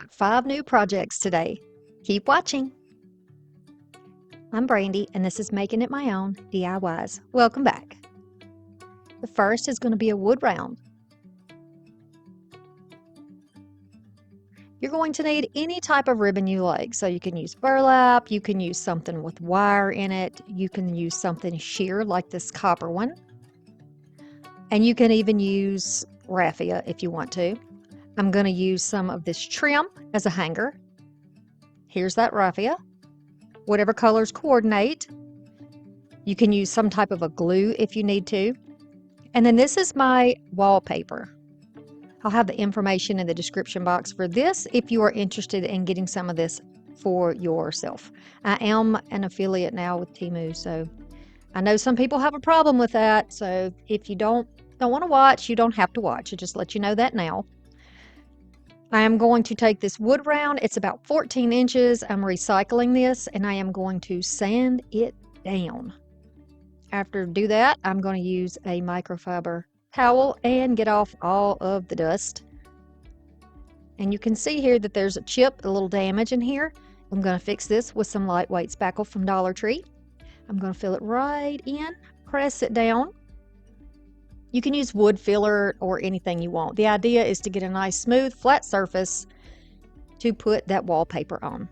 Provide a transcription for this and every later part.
got 5 new projects today. Keep watching. I'm Brandy, and this is Making It My Own DIYs. Welcome back. The first is going to be a wood round. You're going to need any type of ribbon you like. So you can use burlap, you can use something with wire in it, you can use something sheer like this copper one, and you can even use raffia if you want to. I'm going to use some of this trim as a hanger. Here's that raffia. Whatever colors coordinate. You can use some type of a glue if you need to. And then this is my wallpaper. I'll have the information in the description box for this if you are interested in getting some of this for yourself. I am an affiliate now with Temu, so I know some people have a problem with that. So if you don't want to watch, you don't have to watch. I just let you know that now. I am going to take this wood round. It's about 14 inches. I'm recycling this, and I am going to sand it down. After I do that, I'm going to use a microfiber towel and get off all of the dust. And you can see here that there's a chip, a little damage in here. I'm going to fix this with some lightweight spackle from Dollar Tree. I'm going to fill it right in, press it down. You can use wood filler or anything you want. The idea is to get a nice smooth flat surface to put that wallpaper on.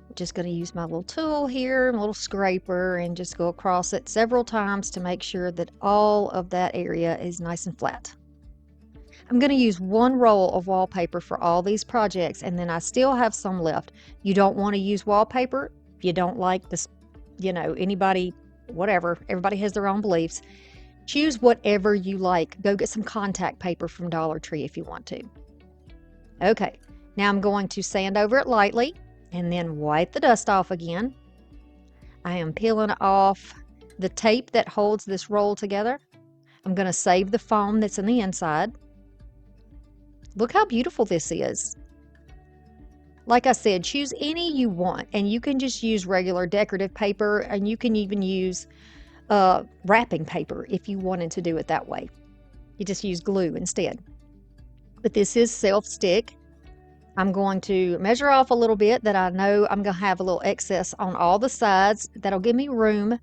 I'm just going to use my little tool here, a little scraper, and just go across it several times to make sure that all of that area is nice and flat. I'm going to use one roll of wallpaper for all these projects, and then I still have some left. You don't want to use wallpaper if you don't like this, anybody, whatever. Everybody has their own beliefs. Choose whatever you like. Go get some contact paper from Dollar Tree if you want to. Okay, now I'm going to sand over it lightly and then wipe the dust off again. I am peeling off the tape that holds this roll together. I'm going to save the foam that's in the inside. Look how beautiful this is. Like I said, choose any you want, and you can just use regular decorative paper, and you can even use wrapping paper if you wanted to do it that way. You just use glue instead. But this is self-stick. I'm going to measure off a little bit that I know I'm going to have a little excess on all the sides. That'll give me room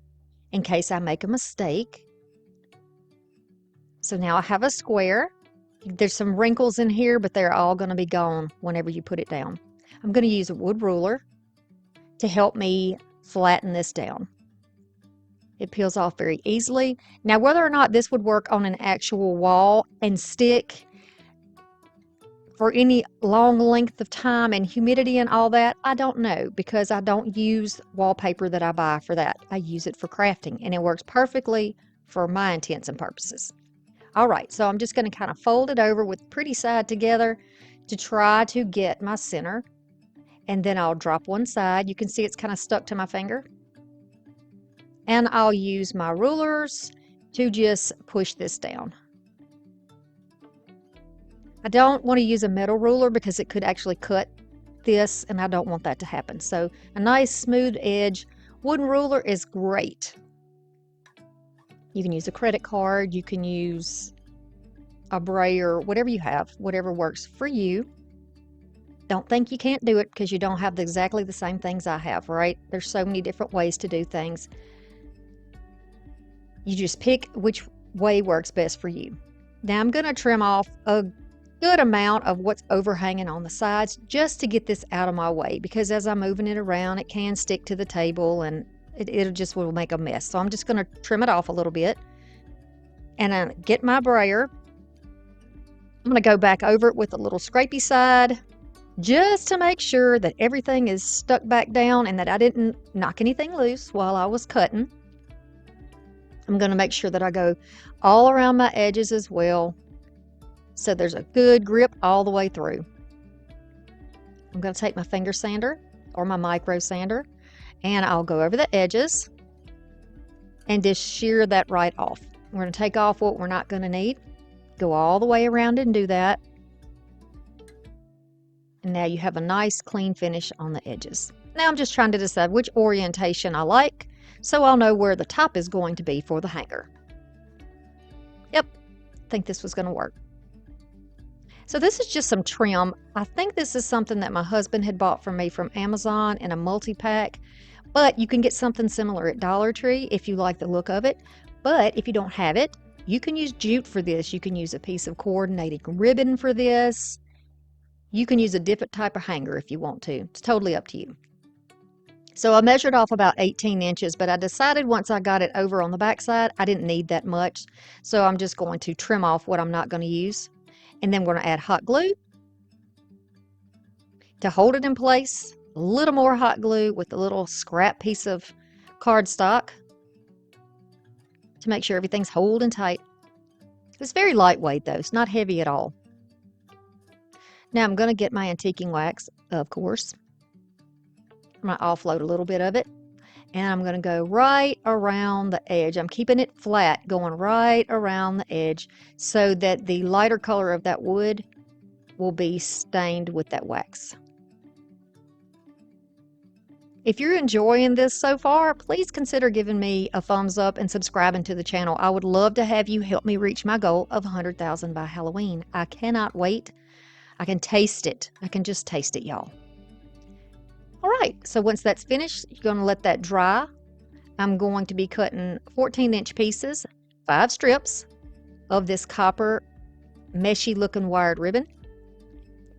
in case I make a mistake. So now I have a square. There's some wrinkles in here, but they're all going to be gone whenever you put it down. I'm going to use a wood ruler to help me flatten this down. It peels off very easily. Now, whether or not this would work on an actual wall and stick for any long length of time and humidity and all that, I don't know, because I don't use wallpaper that I buy for that. I use it for crafting, and it works perfectly for my intents and purposes. All right, so I'm just going to kind of fold it over with pretty side together to try to get my center. And then I'll drop one side. You can see it's kind of stuck to my finger. And I'll use my rulers to just push this down. I don't want to use a metal ruler because it could actually cut this, and I don't want that to happen. So a nice smooth edge wooden ruler is great. You can use a credit card, you can use a brayer, whatever you have, whatever works for you. Don't think you can't do it because you don't have exactly the same things I have, right? There's so many different ways to do things. You just pick which way works best for you. Now I'm going to trim off a good amount of what's overhanging on the sides just to get this out of my way, because as I'm moving it around, it can stick to the table and it just will make a mess. So I'm just going to trim it off a little bit and I get my brayer. I'm going to go back over it with a little scrapey side just to make sure that everything is stuck back down and that I didn't knock anything loose while I was cutting. I'm going to make sure that I go all around my edges as well, so there's a good grip all the way through. I'm going to take my finger sander or my micro sander, and I'll go over the edges and just shear that right off. We're going to take off what we're not going to need, go all the way around and do that. And now you have a nice clean finish on the edges. Now I'm just trying to decide which orientation I like, so I'll know where the top is going to be for the hanger. Yep, I think this was going to work. So this is just some trim. I think this is something that my husband had bought for me from Amazon in a multi-pack, but you can get something similar at Dollar Tree if you like the look of it. But if you don't have it, you can use jute for this. You can use a piece of coordinating ribbon for this. You can use a different type of hanger if you want to. It's totally up to you. So I measured off about 18 inches, but I decided once I got it over on the back side, I didn't need that much. So I'm just going to trim off what I'm not going to use. And then we're going to add hot glue to hold it in place. A little more hot glue with a little scrap piece of cardstock to make sure everything's holding tight. It's very lightweight though, it's not heavy at all. Now I'm going to get my antiquing wax, of course. I'm going to offload a little bit of it, and I'm going to go right around the edge. I'm keeping it flat, going right around the edge so that the lighter color of that wood will be stained with that wax. If you're enjoying this so far, please consider giving me a thumbs up and subscribing to the channel. I would love to have you help me reach my goal of 100,000 by Halloween. I cannot wait. I can taste it. I can just taste it, y'all. All right, so once that's finished, you're going to let that dry. I'm going to be cutting 14-inch pieces, 5 strips of this copper meshy looking wired ribbon.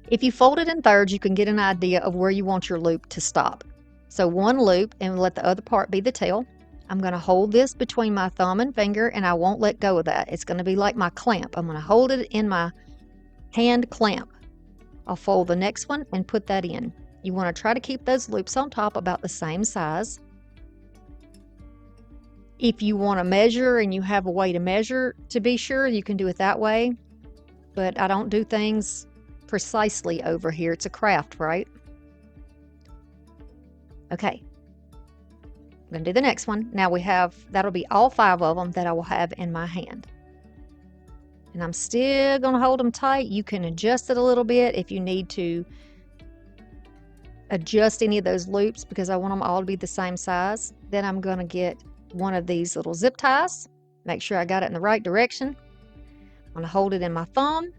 If you fold it in thirds, you can get an idea of where you want your loop to stop. So one loop and let the other part be the tail. I'm going to hold this between my thumb and finger, and I won't let go of that. It's going to be like my clamp. I'm going to hold it in my hand clamp. I'll fold the next one and put that in. You want to try to keep those loops on top about the same size. If you want to measure and you have a way to measure to be sure, you can do it that way. But I don't do things precisely over here. It's a craft, right? Okay. I'm going to do the next one. Now that'll be all 5 of them that I will have in my hand. And I'm still going to hold them tight. You can adjust it a little bit if you need to adjust any of those loops because I want them all to be the same size. Then I'm going to get one of these little zip ties. Make sure I got it in the right direction. I'm going to hold it in my thumb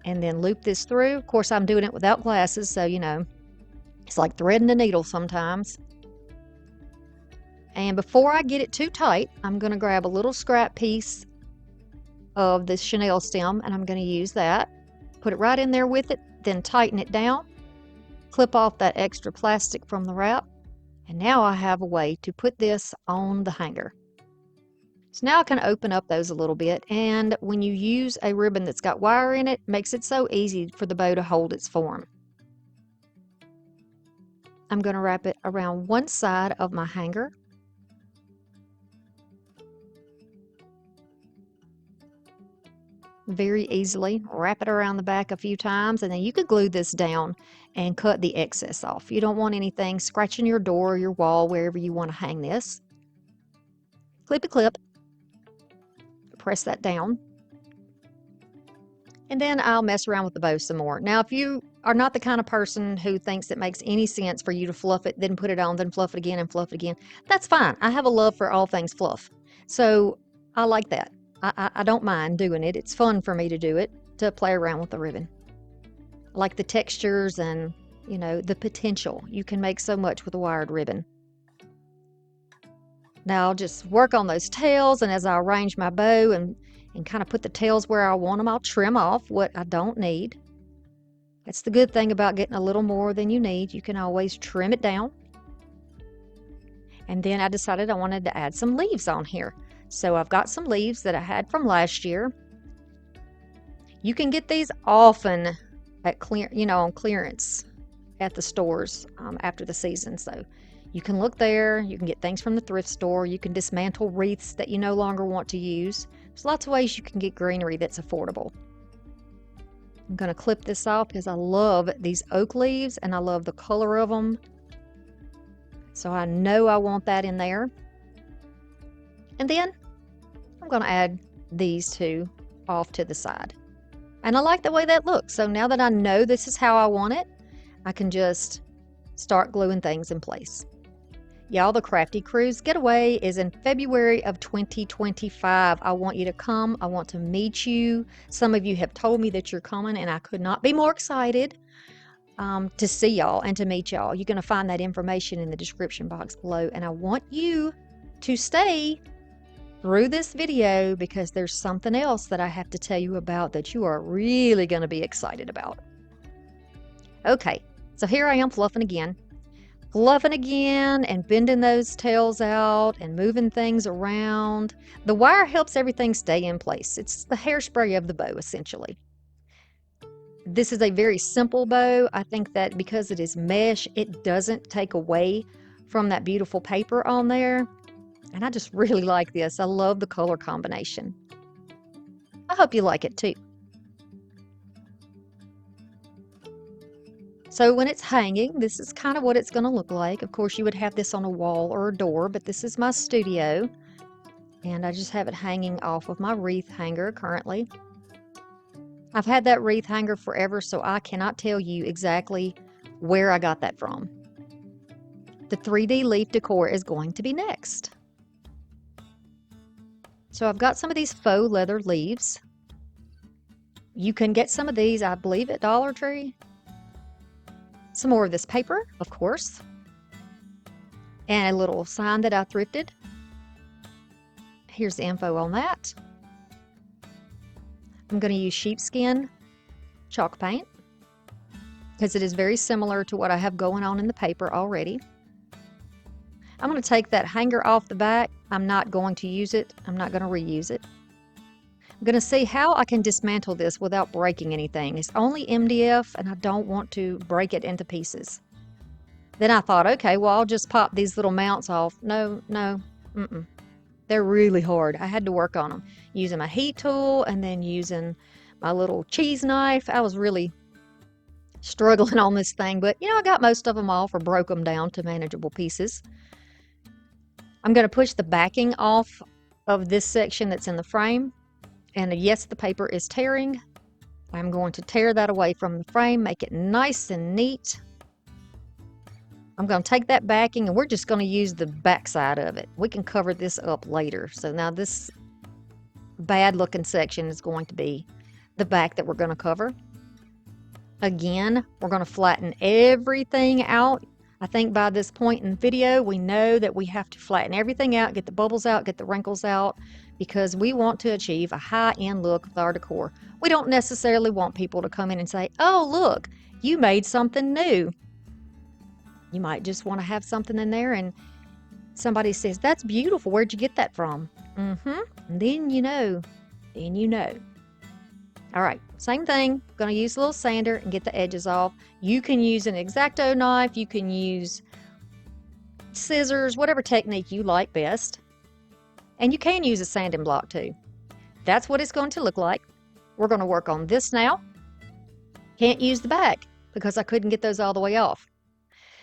and then loop this through. Of course, I'm doing it without glasses, so you know, it's like threading a needle sometimes. And before I get it too tight, I'm going to grab a little scrap piece of this chenille stem and I'm going to use that. Put it right in there with it, then tighten it down, clip off that extra plastic from the wrap, and now I have a way to put this on the hanger. So now I can open up those a little bit, and when you use a ribbon that's got wire in it, makes it so easy for the bow to hold its form. I'm going to wrap it around one side of my hanger. Very easily. Wrap it around the back a few times, and then you could glue this down and cut the excess off. You don't want anything scratching your door, your wall, wherever you want to hang this. Clippy clip. Press that down. And then I'll mess around with the bow some more. Now, if you are not the kind of person who thinks it makes any sense for you to fluff it, then put it on, then fluff it again and fluff it again, that's fine. I have a love for all things fluff. So I like that. I don't mind doing it. It's fun for me to do it, to play around with the ribbon. I like the textures and, you know, the potential. You can make so much with a wired ribbon. Now I'll just work on those tails, and as I arrange my bow and kind of put the tails where I want them, I'll trim off what I don't need. That's the good thing about getting a little more than you need. You can always trim it down. And then I decided I wanted to add some leaves on here. So I've got some leaves that I had from last year. You can get these often at on clearance at the stores after the season. So you can look there. You can get things from the thrift store. You can dismantle wreaths that you no longer want to use. There's lots of ways you can get greenery that's affordable. I'm going to clip this off because I love these oak leaves and I love the color of them. So I know I want that in there. And then I'm going to add these two off to the side. And I like the way that looks. So now that I know this is how I want it, I can just start gluing things in place. Y'all, the Crafty Cruise getaway is in February of 2025. I want you to come. I want to meet you. Some of you have told me that you're coming, and I could not be more excited to see y'all and to meet y'all. You're going to find that information in the description box below, and I want you to stay through this video because there's something else that I have to tell you about that you are really going to be excited about. Okay, so here I am fluffing again and bending those tails out and moving things around. The wire helps everything stay in place. It's the hairspray of the bow, essentially. This is a very simple bow. I think that because it is mesh, it doesn't take away from that beautiful paper on there. And I just really like this. I love the color combination. I hope you like it too. So when it's hanging, this is kind of what it's going to look like. Of course, you would have this on a wall or a door, but this is my studio. And I just have it hanging off of my wreath hanger currently. I've had that wreath hanger forever, so I cannot tell you exactly where I got that from. The 3D leaf decor is going to be next. So I've got some of these faux leather leaves. You can get some of these, I believe, at Dollar Tree. Some more of this paper, of course, and a little sign that I thrifted. Here's the info on that. I'm going to use sheepskin chalk paint because it is very similar to what I have going on in the paper already. I'm going to take that hanger off the back. I'm not going to use it. I'm not going to reuse it. I'm going to see how I can dismantle this without breaking anything. It's only MDF and I don't want to break it into pieces. Then I thought, okay, well, I'll just pop these little mounts off. No. They're really hard. I had to work on them using my heat tool and then using my little cheese knife. I was really struggling on this thing, but I got most of them off or broke them down to manageable pieces. I'm going to push the backing off of this section that's in the frame. And yes, the paper is tearing. I'm going to tear that away from the frame, make it nice and neat. I'm going to take that backing and we're just going to use the back side of it. We can cover this up later. So now this bad looking section is going to be the back that we're going to cover. Again, we're going to flatten everything out. I think by this point in the video, we know that we have to flatten everything out, get the bubbles out, get the wrinkles out, because we want to achieve a high-end look with our decor. We don't necessarily want people to come in and say, oh, look, you made something new. You might just want to have something in there and somebody says, that's beautiful. Where'd you get that from? And then you know. All right, same thing. Going to use a little sander and get the edges off. You can use an X-Acto knife. You can use scissors, whatever technique you like best. And you can use a sanding block too. That's what it's going to look like. We're going to work on this now. Can't use the back because I couldn't get those all the way off.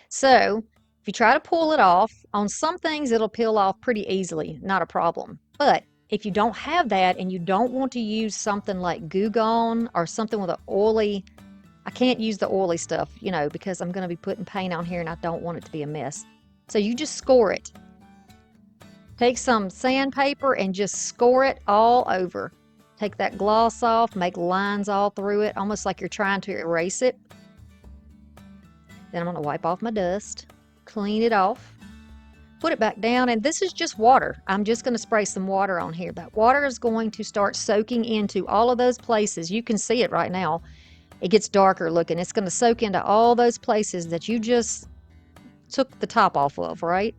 So if you try to pull it off, on some things it'll peel off pretty easily, not a problem. But if you don't have that and you don't want to use something like Goo Gone or something with an oily, I can't use the oily stuff, because I'm going to be putting paint on here and I don't want it to be a mess. So you just score it. Take some sandpaper and just score it all over. Take that gloss off, make lines all through it, almost like you're trying to erase it. Then I'm going to wipe off my dust, clean it off. Put it back down, and this is just water. I'm just going to spray some water on here. That water is going to start soaking into all of those places. You can see it right now. It gets darker looking. It's going to soak into all those places that you just took the top off of, right?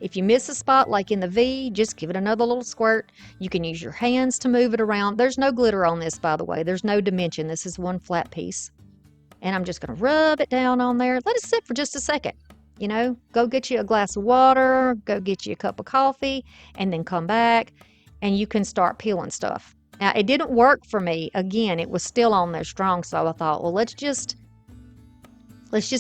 If you miss a spot like in the V, just give it another little squirt. You can use your hands to move it around. There's no glitter on this, by the way. There's no dimension. This is one flat piece. And I'm just going to rub it down on there. Let it sit for just a second. Go get you a glass of water, go get you a cup of coffee, and then come back and you can start peeling stuff. Now, it didn't work for me. Again, it was still on there strong, so I thought, well, let's just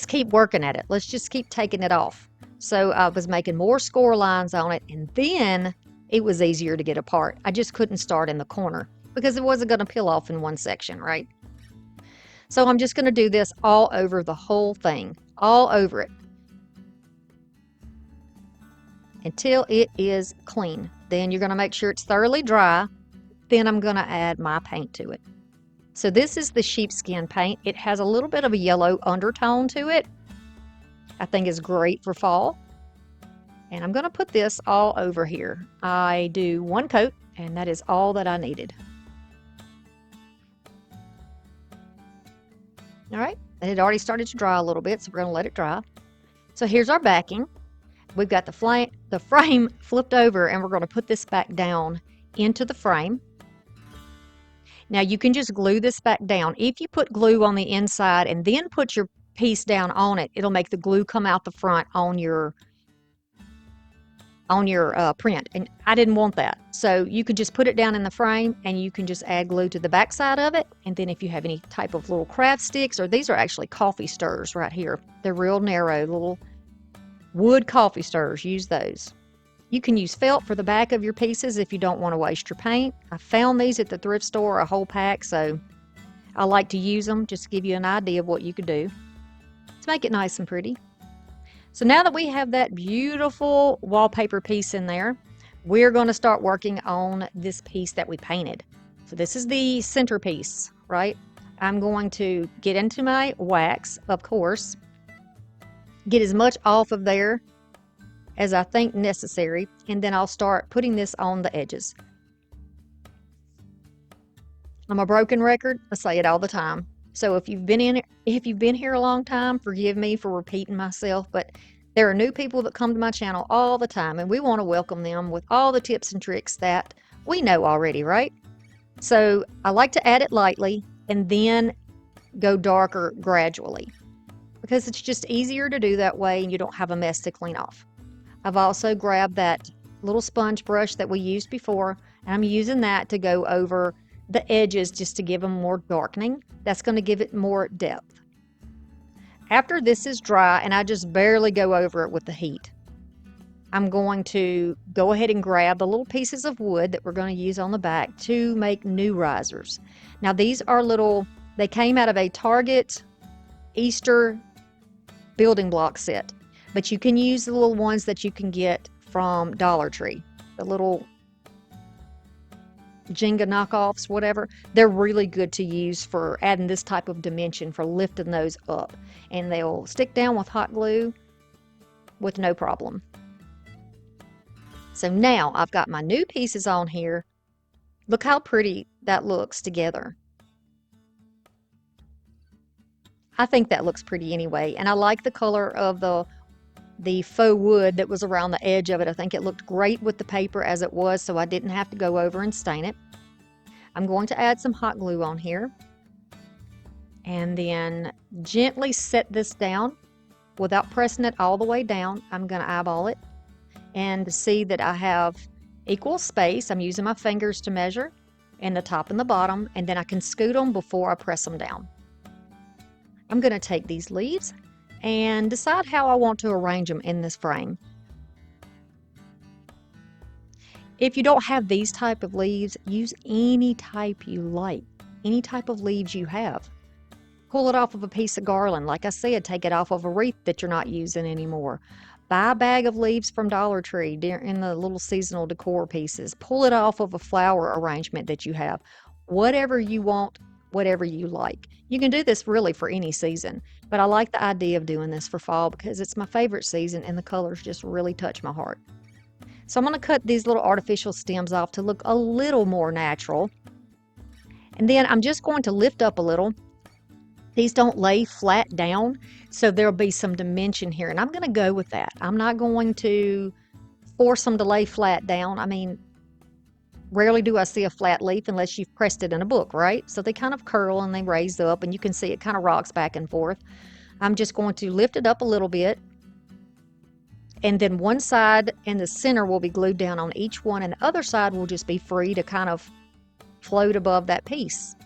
keep working at it. Let's just keep taking it off. So I was making more score lines on it, and then it was easier to get apart. I just couldn't start in the corner because it wasn't going to peel off in one section, right? So I'm just going to do this all over the whole thing, all over it. until it is clean. Then you're going to make sure it's thoroughly dry. Then I'm going to add my paint to it. So this is the sheepskin paint. It has a little bit of a yellow undertone to it. I think it's great for fall. And I'm going to put this all over here. I do one coat, and that is all that I needed. All right, and it already started to dry a little bit, so we're going to let it dry. So here's our backing. We've got the frame flipped over, and we're going to put this back down into the frame. Now you can just glue this back down. If you put glue on the inside and then put your piece down on it, it'll make the glue come out the front on your print, and I didn't want that. So you could just put it down in the frame, and you can just add glue to the back side of it. And then if you have any type of little craft sticks, or these are actually coffee stirrers right here. They're real narrow, little wood coffee stirrers. Use those. You can use felt for the back of your pieces if you don't want to waste your paint. I found these at the thrift store, a whole pack, so I like to use them just to give you an idea of what you could do to make it nice and pretty. So now that we have that beautiful wallpaper piece in there, we're going to start working on this piece that we painted. So this is the centerpiece, right? I'm going to get into my wax, of course, get as much off of there as I think necessary, and then I'll start putting this on the edges. I'm a broken record. I say it all the time. So if you've been here a long time, forgive me for repeating myself, but there are new people that come to my channel all the time, and we want to welcome them with all the tips and tricks that we know already, right? So I like to add it lightly and then go darker gradually, because it's just easier to do that way and you don't have a mess to clean off. I've also grabbed that little sponge brush that we used before, and I'm using that to go over the edges just to give them more darkening. That's going to give it more depth. After this is dry, and I just barely go over it with the heat, I'm going to go ahead and grab the little pieces of wood that we're going to use on the back to make new risers. Now these are little, they came out of a Target Easter building block set, but you can use the little ones that you can get from Dollar Tree, the little Jenga knockoffs, whatever. They're really good to use for adding this type of dimension, for lifting those up, and they'll stick down with hot glue with no problem. So now I've got my new pieces on here. Look how pretty that looks together. I think that looks pretty anyway, and I like the color of the faux wood that was around the edge of it. I think it looked great with the paper as it was, so I didn't have to go over and stain it. I'm going to add some hot glue on here and then gently set this down without pressing it all the way down. I'm going to eyeball it and see that I have equal space. I'm using my fingers to measure in the top and the bottom, and then I can scoot them before I press them down. I'm going to take these leaves and decide how I want to arrange them in this frame. If you don't have these type of leaves, use any type you like, any type of leaves you have. Pull it off of a piece of garland. Like I said, take it off of a wreath that you're not using anymore. Buy a bag of leaves from Dollar Tree in the little seasonal decor pieces. Pull it off of a flower arrangement that you have. Whatever you want, whatever you like. You can do this really for any season, but I like the idea of doing this for fall because it's my favorite season and the colors just really touch my heart. So I'm going to cut these little artificial stems off to look a little more natural. And then I'm just going to lift up a little. These don't lay flat down, so there'll be some dimension here, and I'm going to go with that. I'm not going to force them to lay flat down. I mean, rarely do I see a flat leaf unless you've pressed it in a book, right? So they kind of curl and they raise up, and you can see it kind of rocks back and forth. I'm just going to lift it up a little bit, and then one side and the center will be glued down on each one, and the other side will just be free to kind of float above that piece.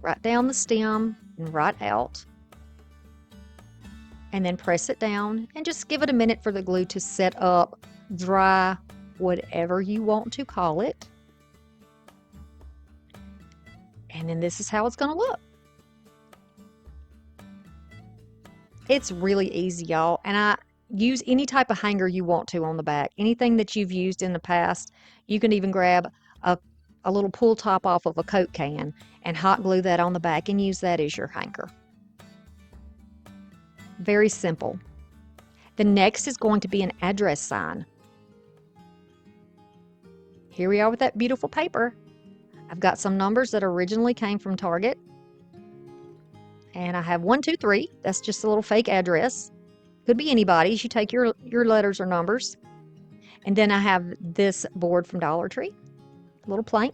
Right down the stem and right out, and then press it down and just give it a minute for the glue to set up, dry, whatever you want to call it. And then this is how it's going to look. It's really easy, y'all, and use any type of hanger you want to on the back. Anything that you've used in the past. You can even grab a, a little pull top off of a Coke can and hot glue that on the back and use that as your hanger. Very simple. The next is going to be an address sign. Here we are with that beautiful paper. I've got some numbers that originally came from Target. And I have 123. That's just a little fake address. Could be anybody's. You take your letters or numbers. And then I have this board from Dollar Tree. A little plank.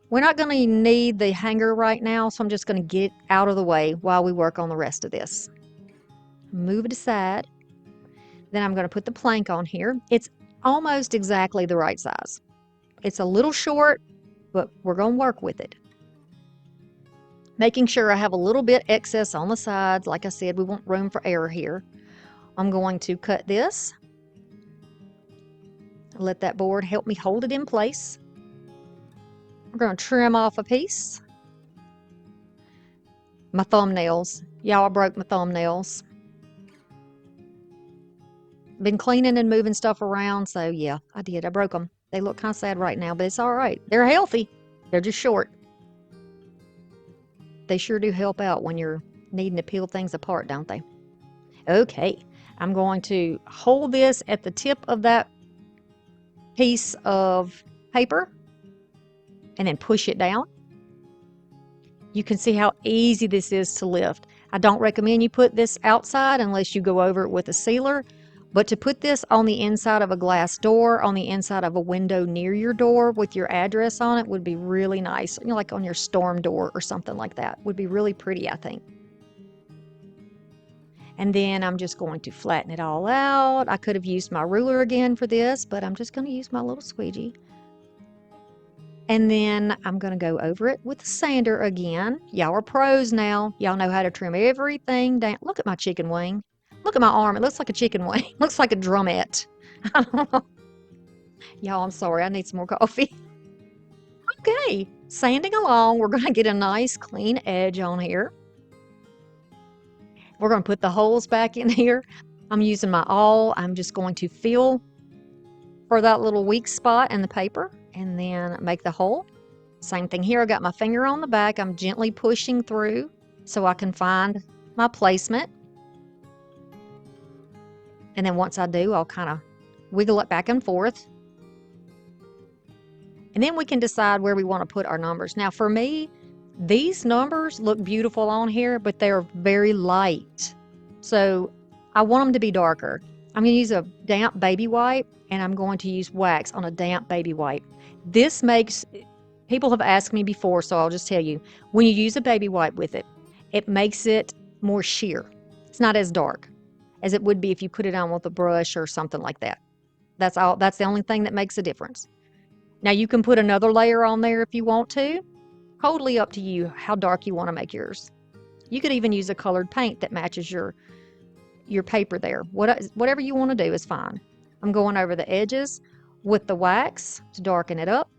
We're not going to need the hanger right now, so I'm just going to get it out of the way while we work on the rest of this. Move it aside. Then I'm going to put the plank on here. It's almost exactly the right size. It's a little short, but we're going to work with it. Making sure I have a little bit excess on the sides. Like I said, we want room for error here. I'm going to cut this. Let that board help me hold it in place. We're going to trim off a piece. My thumbnails. Y'all, I broke my thumbnails. Been cleaning and moving stuff around, so yeah, I did. I broke them. They look kind of sad right now, but it's all right. They're healthy. They're just short. They sure do help out when you're needing to peel things apart, don't they? Okay, I'm going to hold this at the tip of that piece of paper and then push it down. You can see how easy this is to lift. I don't recommend you put this outside unless you go over it with a sealer, but to put this on the inside of a glass door, on the inside of a window near your door with your address on it would be really nice. You know, like on your storm door or something like that. Would be really pretty, I think. And then I'm just going to flatten it all out. I could have used my ruler again for this, but I'm just going to use my little squeegee. And then I'm going to go over it with the sander again. Y'all are pros now. Y'all know how to trim everything down. Look at my chicken wing. Look at my arm. It looks like a chicken wing. Looks like a drumette. Y'all, I'm sorry. I need some more coffee. Okay. Sanding along. We're going to get a nice clean edge on here. We're going to put the holes back in here. I'm using my awl. I'm just going to feel for that little weak spot in the paper and then make the hole. Same thing here. I got my finger on the back. I'm gently pushing through so I can find my placement. And then once I do, I'll kind of wiggle it back and forth. And then we can decide where we want to put our numbers. Now for me, these numbers look beautiful on here, but they're very light. So I want them to be darker. I'm going to use a damp baby wipe and I'm going to use wax on a damp baby wipe. This makes, people have asked me before, so I'll just tell you, when you use a baby wipe with it, it makes it more sheer. It's not as dark as it would be if you put it on with a brush or something like that. That's all. That's the only thing that makes a difference. Now you can put another layer on there if you want to. Totally up to you how dark you want to make yours. You could even use a colored paint that matches your paper there. Whatever you want to do is fine. I'm going over the edges with the wax to darken it up.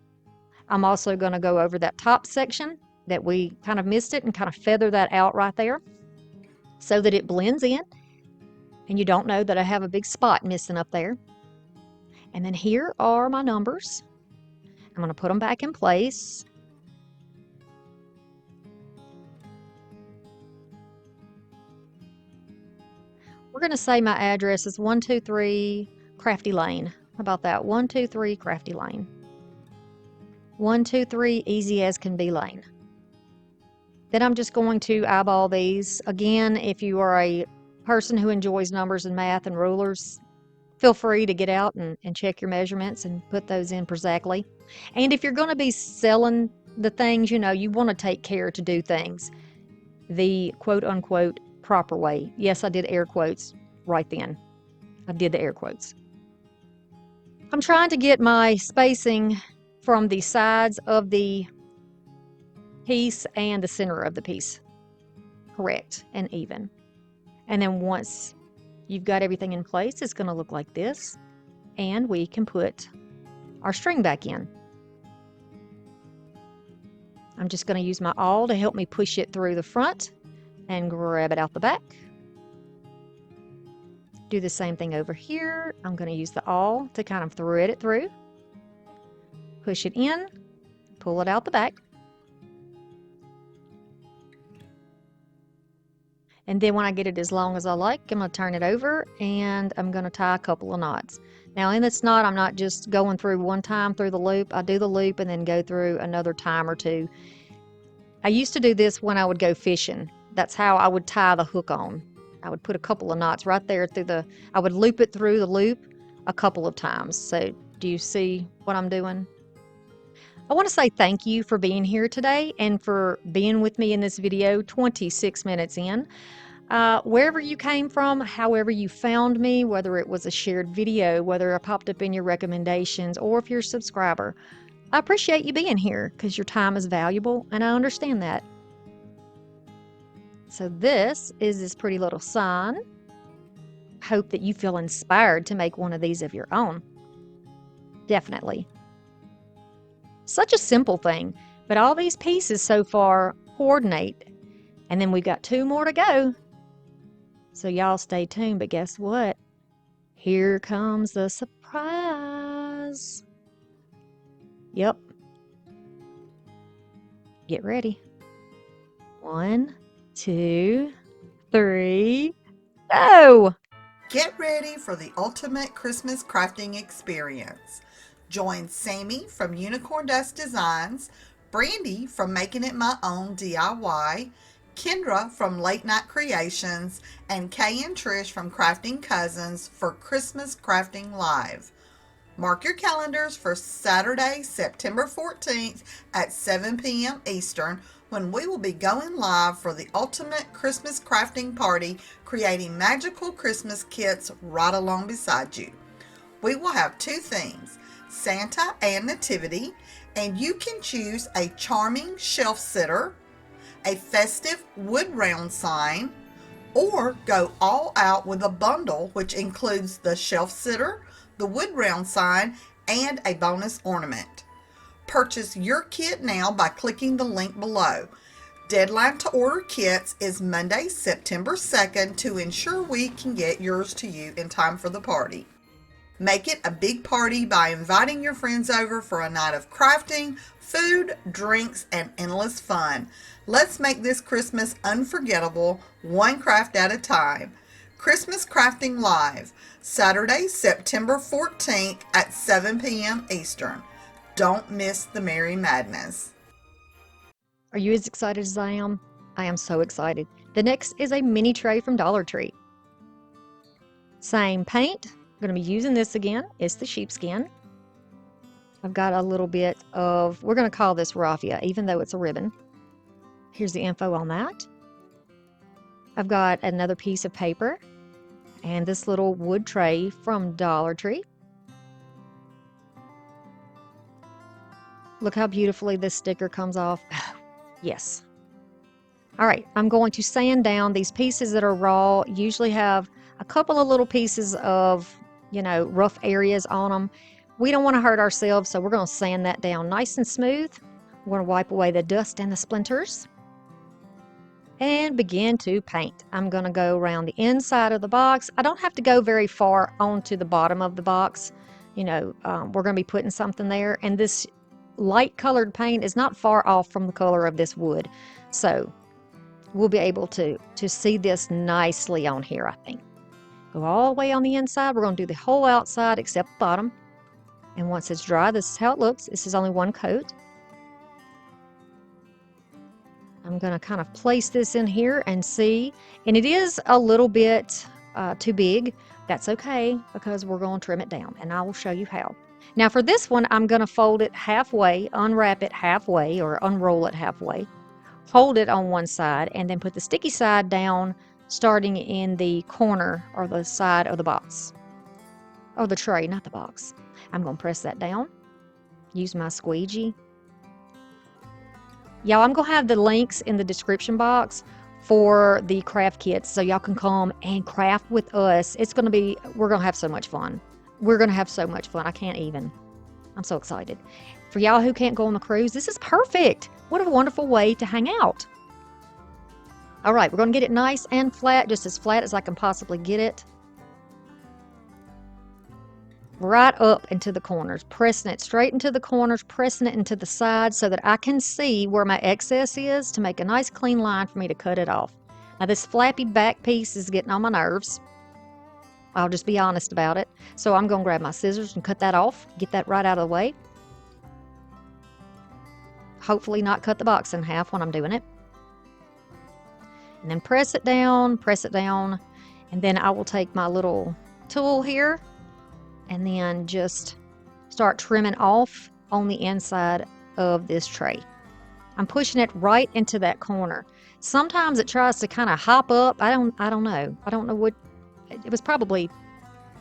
I'm also going to go over that top section that we kind of missed it and kind of feather that out right there so that it blends in and you don't know that I have a big spot missing up there. And then here are my numbers. I'm going to put them back in place. We're going to say my address is 123 Crafty Lane. How about that? 123 Crafty Lane. 123 Easy as Can Be Lane. Then I'm just going to eyeball these. Again, if you are a person who enjoys numbers and math and rulers, feel free to get out and check your measurements and put those in exactly. And if you're going to be selling the things, you know, you want to take care to do things the quote-unquote proper way. Yes, I did air quotes right then. I did the air quotes. I'm trying to get my spacing from the sides of the piece and the center of the piece correct and even. And then once you've got everything in place, it's going to look like this. And we can put our string back in. I'm just going to use my awl to help me push it through the front and grab it out the back. Do the same thing over here. I'm going to use the awl to kind of thread it through. Push it in, pull it out the back. And then when I get it as long as I like, I'm going to turn it over and I'm going to tie a couple of knots. Now in this knot, I'm not just going through one time through the loop. I do the loop and then go through another time or two. I used to do this when I would go fishing. That's how I would tie the hook on. I would put a couple of knots right there I would loop it through the loop a couple of times. So do you see what I'm doing? I want to say thank you for being here today and for being with me in this video 26 minutes in. Wherever you came from, however you found me, whether it was a shared video, whether I popped up in your recommendations, or if you're a subscriber, I appreciate you being here because your time is valuable and I understand that. So this is this pretty little sign. Hope that you feel inspired to make one of these of your own. Definitely. Such a simple thing, but all these pieces so far coordinate. And then we've got 2 more to go. So y'all stay tuned, but guess what? Here comes the surprise. Yep. Get ready. 1, 2, 3, go! Get ready for the ultimate Christmas crafting experience. Join Sammy from Unicorn Dust Designs, Brandy from Making It My Own DIY, Kendra from Late Night Creations, and Kay and Trish from Crafting Cousins for Christmas Crafting Live. Mark your calendars for Saturday, September 14th at 7 p.m. Eastern, when we will be going live for the ultimate Christmas crafting party, creating magical Christmas kits right along beside you. We will have 2 themes, Santa and Nativity, and you can choose a charming shelf sitter, a festive wood round sign, or go all out with a bundle which includes the shelf sitter, the wood round sign, and a bonus ornament. Purchase your kit now by clicking the link below. Deadline to order kits is Monday, September 2nd to ensure we can get yours to you in time for the party. Make it a big party by inviting your friends over for a night of crafting, food, drinks, and endless fun. Let's make this Christmas unforgettable, one craft at a time. Christmas Crafting Live, Saturday, September 14th at 7 p.m. Eastern. Don't miss the merry madness. Are you as excited as I am? I am so excited. The next is a mini tray from Dollar Tree. Same paint. I'm going to be using this again. It's the sheepskin. I've got a little bit of, we're going to call this raffia, even though it's a ribbon. Here's the info on that. I've got another piece of paper and this little wood tray from Dollar Tree. Look how beautifully this sticker comes off. Yes. All right, I'm going to sand down these pieces that are raw. Usually have a couple of little pieces of, rough areas on them. We don't want to hurt ourselves, so we're going to sand that down nice and smooth. We're going to wipe away the dust and the splinters and begin to paint. I'm going to go around the inside of the box. I don't have to go very far onto the bottom of the box. We're going to be putting something there, and this light colored paint is not far off from the color of this wood, so we'll be able to see this nicely on here. I think go all the way on the inside. We're going to do the whole outside except the bottom, and once it's dry, this is how it looks. This is only one coat. I'm going to kind of place this in here and see, and it is a little bit too big. That's okay, because we're going to trim it down, and I will show you how. Now for this one, I'm going to fold it halfway, unwrap it halfway, or unroll it halfway, hold it on one side, and then put the sticky side down, starting in the corner or the side of the box. Or the tray, not the box. I'm going to press that down, use my squeegee. Y'all, I'm going to have the links in the description box for the craft kits, so y'all can come and craft with us. We're going to have so much fun. We're going to have so much fun. I can't even. I'm so excited. For y'all who can't go on the cruise, this is perfect. What a wonderful way to hang out. All right, we're going to get it nice and flat, just as flat as I can possibly get it. right up into the corners, pressing it straight into the corners, pressing it into the sides so that I can see where my excess is to make a nice clean line for me to cut it off. Now this flappy back piece is getting on my nerves. I'll just be honest about it. So I'm going to grab my scissors and cut that off, get that right out of the way. Hopefully not cut the box in half when I'm doing it. And then press it down, and then I will take my little tool here and then just start trimming off on the inside of this tray. I'm pushing it right into that corner. Sometimes it tries to kind of hop up. I don't know. I don't know what, it was probably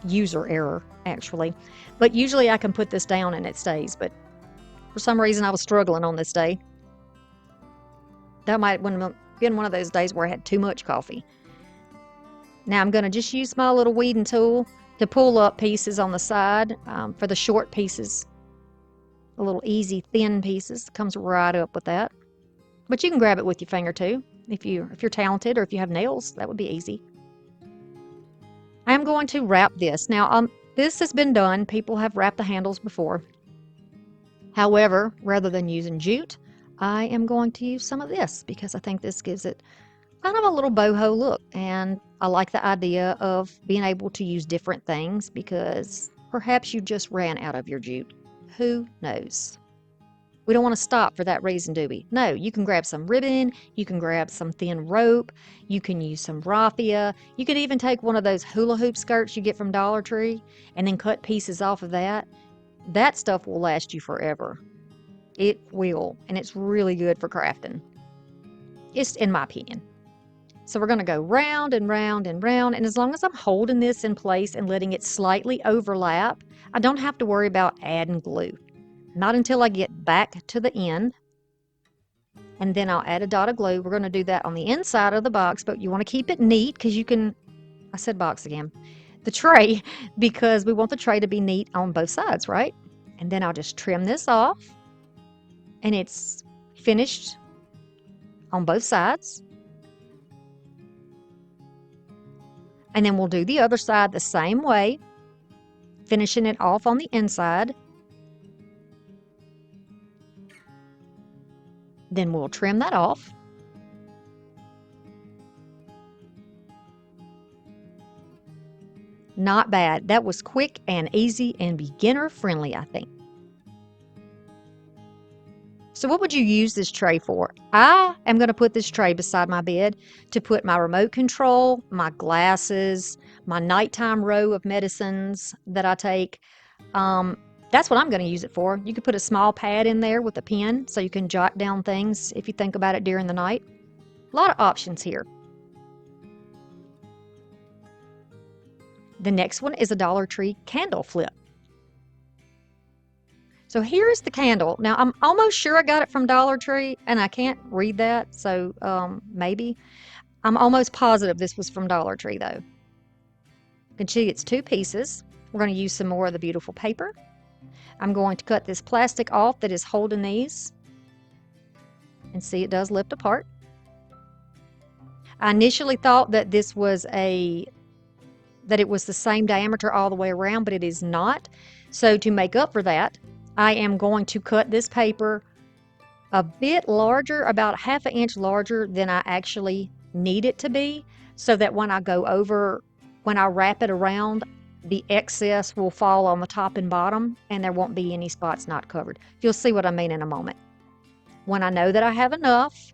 user error actually. But usually I can put this down and it stays, but for some reason I was struggling on this day. That might have been one of those days where I had too much coffee. Now I'm going to just use my little weeding tool to pull up pieces on the side for the short pieces. The little easy thin pieces comes right up with that. But you can grab it with your finger too. If you're talented or if you have nails, that would be easy. I am going to wrap this. Now this has been done. People have wrapped the handles before. However, rather than using jute, I am going to use some of this because I think this gives it kind of a little boho look, and I like the idea of being able to use different things because perhaps you just ran out of your jute. Who knows? We don't want to stop for that reason, do we? No, you can grab some ribbon, you can grab some thin rope, you can use some raffia, you could even take one of those hula hoop skirts you get from Dollar Tree and then cut pieces off of that. That stuff will last you forever. It will, and it's really good for crafting. It's in my opinion. So we're going to go round and round and round, and as long as I'm holding this in place and letting it slightly overlap, I don't have to worry about adding glue. Not until I get back to the end, and then I'll add a dot of glue. We're going to do that on the inside of the box, but you want to keep it neat because you can, I said box again, the tray, because we want the tray to be neat on both sides, right? And then I'll just trim this off, and it's finished on both sides. And then we'll do the other side the same way, finishing it off on the inside. Then we'll trim that off. Not bad. That was quick and easy and beginner friendly, I think. So what would you use this tray for? I am going to put this tray beside my bed to put my remote control, my glasses, my nighttime row of medicines that I take. That's what I'm going to use it for. You could put a small pad in there with a pen so you can jot down things if you think about it during the night. A lot of options here. The next one is a Dollar Tree candle flip. So here's the candle. Now I'm almost sure I got it from Dollar Tree and I can't read that, so maybe. I'm almost positive this was from Dollar Tree though. You can see it's two pieces. We're going to use some more of the beautiful paper. I'm going to cut this plastic off that is holding these. And see, it does lift apart. I initially thought that this was that it was the same diameter all the way around, but it is not. So to make up for that, I am going to cut this paper a bit larger, about ½ inch larger than I actually need it to be, so that when I go over, when I wrap it around, the excess will fall on the top and bottom and there won't be any spots not covered. You'll see what I mean in a moment. When I know that I have enough,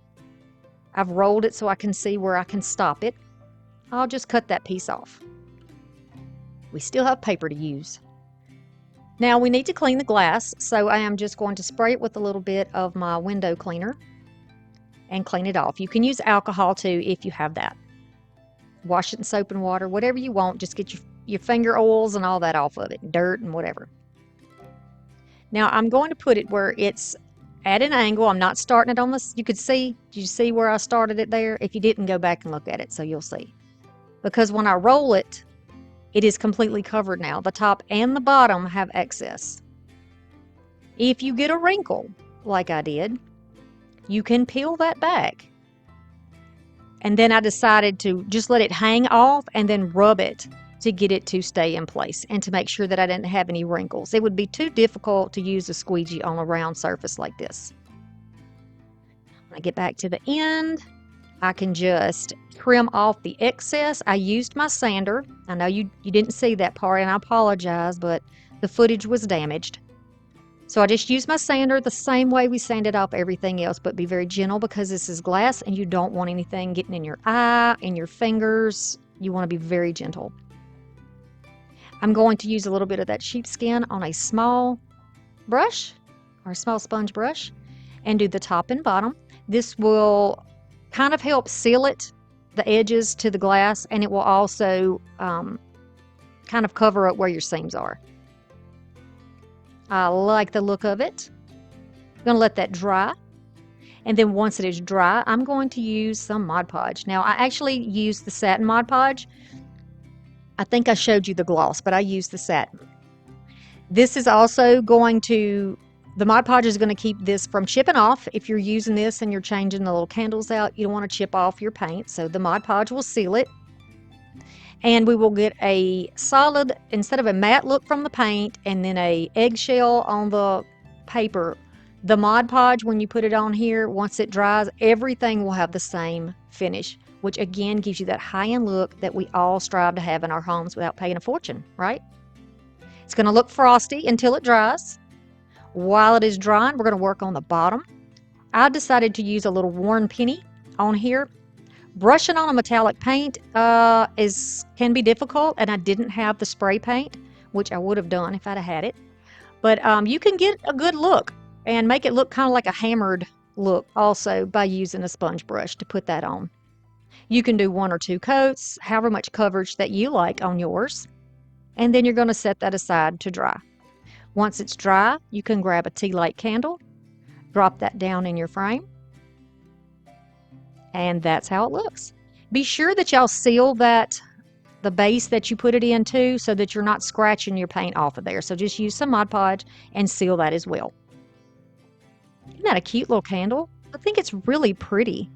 I've rolled it so I can see where I can stop it, I'll just cut that piece off. We still have paper to use. Now we need to clean the glass, so I am just going to spray it with a little bit of my window cleaner and clean it off. You can use alcohol too if you have that. Wash it in soap and water, whatever you want. Just get your finger oils and all that off of it, dirt and whatever. Now I'm going to put it where it's at an angle. I'm not starting it on this. You could see, did you see where I started it there? If you didn't, go back and look at it so you'll see. Because when I roll it, it is completely covered now. The top and the bottom have excess. If you get a wrinkle, like I did, you can peel that back. And then I decided to just let it hang off and then rub it to get it to stay in place and to make sure that I didn't have any wrinkles. It would be too difficult to use a squeegee on a round surface like this. When I get back to the end, I can just trim off the excess. I used my sander. I know you didn't see that part, and I apologize, but the footage was damaged. So I just use my sander the same way we sanded off everything else, but be very gentle because this is glass and you don't want anything getting in your eye, in your fingers. You want to be very gentle. I'm going to use a little bit of that sheepskin on a small brush or a small sponge brush and do the top and bottom. This will kind of help seal it, the edges to the glass, and it will also kind of cover up where your seams are. I like the look of it. I'm going to let that dry. And then once it is dry, I'm going to use some Mod Podge. Now, I actually used the satin Mod Podge. I think I showed you the gloss, but I used the satin. This is also going to, the Mod Podge is going to keep this from chipping off. If you're using this and you're changing the little candles out, you don't want to chip off your paint. So the Mod Podge will seal it. And we will get a solid, instead of a matte look from the paint and then a eggshell on the paper, the Mod Podge, when you put it on here, once it dries, everything will have the same finish, which again gives you that high-end look that we all strive to have in our homes without paying a fortune, right? It's going to look frosty until it dries. While it is drying, we're going to work on the bottom. I decided to use a little worn penny on here. Brushing on a metallic paint can be difficult, and I didn't have the spray paint, which I would have done if I'd have had it. But you can get a good look and make it look kind of like a hammered look also by using a sponge brush to put that on. You can do 1 or 2 coats, however much coverage that you like on yours, and then you're going to set that aside to dry. Once it's dry, you can grab a tea light candle, drop that down in your frame, and that's how it looks. Be sure that y'all seal the base that you put it into so that you're not scratching your paint off of there. So just use some Mod Podge and seal that as well. Isn't that a cute little candle? I think it's really pretty.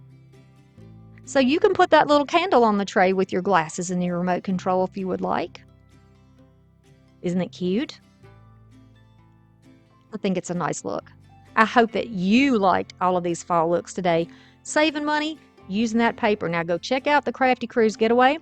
So you can put that little candle on the tray with your glasses and your remote control if you would like. Isn't it cute? I think it's a nice look. I hope that you liked all of these fall looks today. Saving money, using that paper. Now go check out the Crafty Cruise Getaway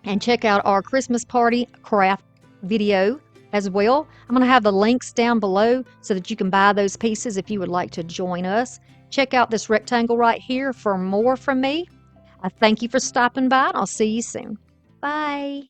and check out our Christmas party craft video as well. I'm going to have the links down below so that you can buy those pieces if you would like to join us. Check out this rectangle right here for more from me. I thank you for stopping by, and I'll see you soon. Bye.